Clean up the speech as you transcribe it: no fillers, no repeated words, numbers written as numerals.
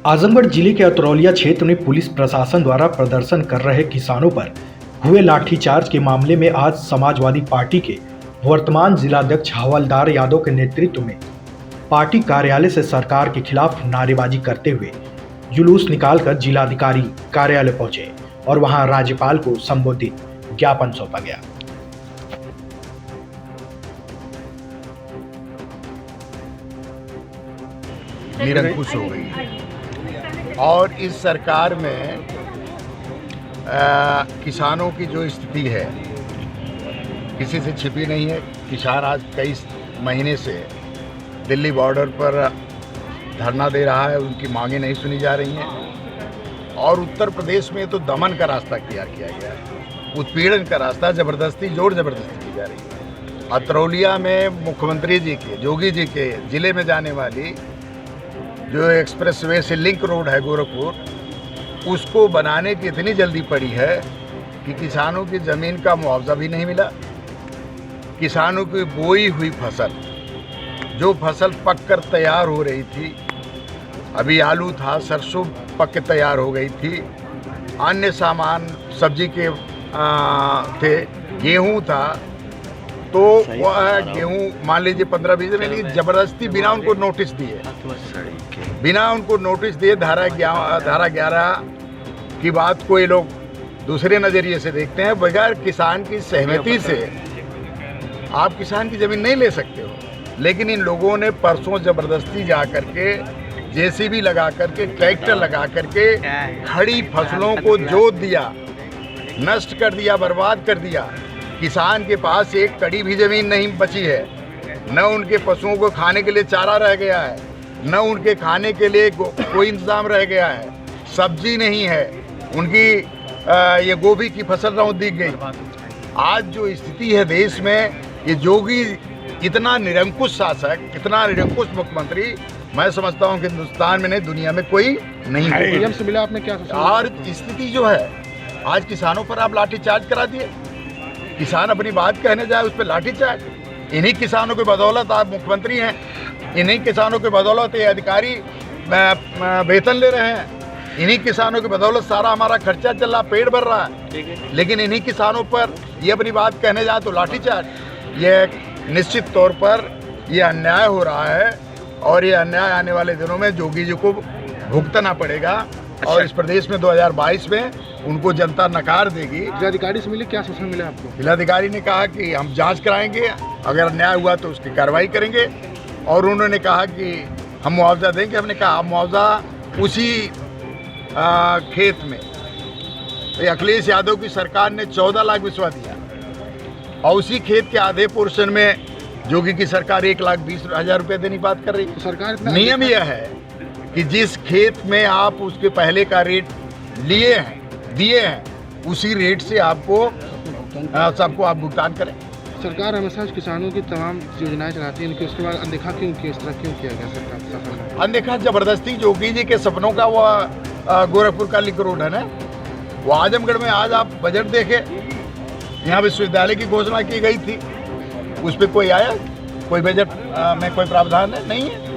आजमगढ़ जिले के अतरौलिया क्षेत्र में पुलिस प्रशासन द्वारा प्रदर्शन कर रहे किसानों पर हुए लाठीचार्ज के मामले में आज समाजवादी पार्टी के वर्तमान जिलाध्यक्ष हवलदार यादव के नेतृत्व में पार्टी कार्यालय से सरकार के खिलाफ नारेबाजी करते हुए जुलूस निकालकर जिलाधिकारी कार्यालय पहुंचे और वहां राज्यपाल को संबोधित ज्ञापन सौंपा गया। निरंकुश हो गई है और इस सरकार में किसानों की जो स्थिति है किसी से छिपी नहीं है। किसान आज कई महीने से दिल्ली बॉर्डर पर धरना दे रहा है, उनकी मांगें नहीं सुनी जा रही हैं और उत्तर प्रदेश में तो दमन का रास्ता किया गया है, उत्पीड़न का रास्ता ज़बरदस्ती जोर ज़बरदस्ती की जा रही है। अतरौलिया में मुख्यमंत्री जी के जोगी जी के ज़िले में जाने वाली जो एक्सप्रेसवे से लिंक रोड है गोरखपुर, उसको बनाने की इतनी जल्दी पड़ी है कि किसानों की ज़मीन का मुआवजा भी नहीं मिला। किसानों की बोई हुई फसल, जो फसल पक कर तैयार हो रही थी, अभी आलू था, सरसों पक के तैयार हो गई थी, अन्य सामान सब्जी के थे, गेहूं था, तो वह गेहूं मान लीजिए 15-20 दिन में ज़बरदस्ती बिना उनको नोटिस दिए धारा 11 की बात को ये लोग दूसरे नज़रिए से देखते हैं। बगैर किसान की सहमति से आप किसान की ज़मीन नहीं ले सकते हो, लेकिन इन लोगों ने परसों ज़बरदस्ती जा करके जेसीबी लगा करके, ट्रैक्टर लगा करके खड़ी फसलों को जोत दिया, नष्ट कर दिया, बर्बाद कर दिया। किसान के पास एक कड़ी भी ज़मीन नहीं बची है, न उनके पशुओं को खाने के लिए चारा रह गया है, न उनके खाने के लिए कोई इंतज़ाम रह गया है, सब्जी नहीं है, उनकी ये गोभी की फसल रौंद दी गई। आज जो स्थिति है देश में, ये जोगी इतना निरंकुश शासक, इतना निरंकुश मुख्यमंत्री मैं समझता हूँ कि हिंदुस्तान में नहीं, दुनिया में कोई नहीं है। से मिला आपने क्या सोचा? और स्थिति जो है, आज किसानों पर आप लाठीचार्ज करा दिए। किसान अपनी बात कहने जाए उस पर लाठीचार्ज। इन्हीं किसानों की बदौलत आप मुख्यमंत्री हैं, इन्हीं किसानों की बदौलत ये अधिकारी वेतन ले रहे हैं, इन्हीं किसानों की बदौलत सारा हमारा खर्चा चल रहा, पेट भर रहा है, लेकिन इन्हीं किसानों पर ये अपनी बात कहने जाए तो लाठीचार्ज। ये निश्चित तौर पर ये अन्याय हो रहा है और ये अन्याय आने वाले दिनों में जोगी जी को भुगतना पड़ेगा। और इस प्रदेश में 2022 में उनको जनता नकार देगी। जिलाधिकारी से मिले, क्या सूचना मिला आपको? जिलाधिकारी ने कहा कि हम जांच कराएंगे, अगर अन्याय हुआ तो उसकी कार्रवाई करेंगे और उन्होंने कहा कि हम मुआवजा देंगे। हमने कहा मुआवजा उसी खेत में अखिलेश यादव की सरकार ने 14 लाख बिस्वा दिया और उसी खेत के आधे पोर्शन में जोगी की सरकार 1,20,000 रुपये देने की बात कर रही है। सरकार नियम यह है कि जिस खेत में आप उसके पहले का रेट दिए हैं, उसी रेट से आपको सबको आप भुगतान करें। सरकार हमेशा किसानों की तमाम योजनाएं चलाती है, उनकी उसके बाद अनदेखा क्यों किया, इस तरह क्यों किया गया सरकार? अनदेखा ज़बरदस्ती जोगी जी के सपनों का वो गोरखपुर का लिंक रोड है ना, वो आजमगढ़ में आज आप बजट देखे, यहाँ विश्वविद्यालय की घोषणा की गई थी, उस पर कोई आया? कोई बजट में कोई प्रावधान नहीं है।